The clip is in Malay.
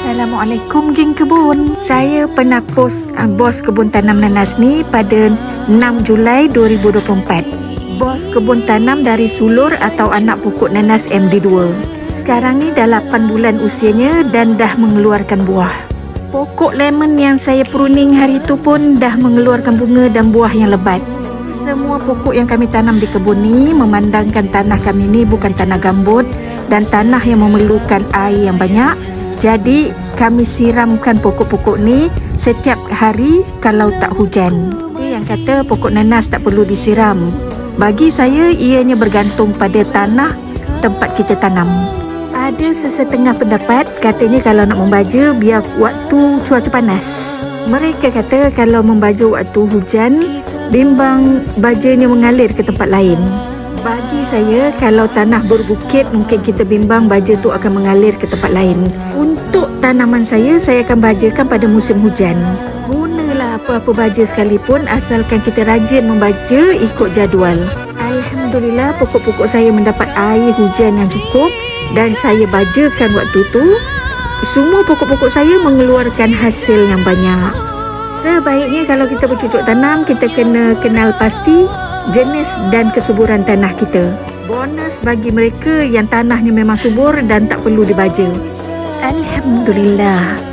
Assalamualaikum geng kebun. Saya pernah post bos kebun tanam nanas ni pada 6 Julai 2024. Bos kebun tanam dari sulur atau anak pokok nanas MD2. Sekarang ni dah 8 bulan usianya dan dah mengeluarkan buah. Pokok lemon yang saya pruning hari tu pun dah mengeluarkan bunga dan buah yang lebat. Semua pokok yang kami tanam di kebun ni memandangkan tanah kami ni bukan tanah gambut dan tanah yang memerlukan air yang banyak. Jadi kami siramkan pokok-pokok ni setiap hari kalau tak hujan. Ada yang kata pokok nanas tak perlu disiram. Bagi saya ianya bergantung pada tanah tempat kita tanam. Ada sesetengah pendapat katanya kalau nak membaja biar waktu cuaca panas. Mereka kata kalau membaja waktu hujan bimbang bajanya mengalir ke tempat lain. Bagi saya, kalau tanah berbukit mungkin kita bimbang baja tu akan mengalir ke tempat lain. Untuk tanaman saya akan bajakan pada musim hujan. Gunalah apa-apa baja sekalipun asalkan kita rajin membaja ikut jadual. Alhamdulillah pokok-pokok saya mendapat air hujan yang cukup dan saya bajakan waktu tu. Semua pokok-pokok saya mengeluarkan hasil yang banyak. Sebaiknya kalau kita bercocok tanam, kita kena kenal pasti jenis dan kesuburan tanah kita. Bonus bagi mereka yang tanahnya memang subur dan tak perlu dibaja. Alhamdulillah.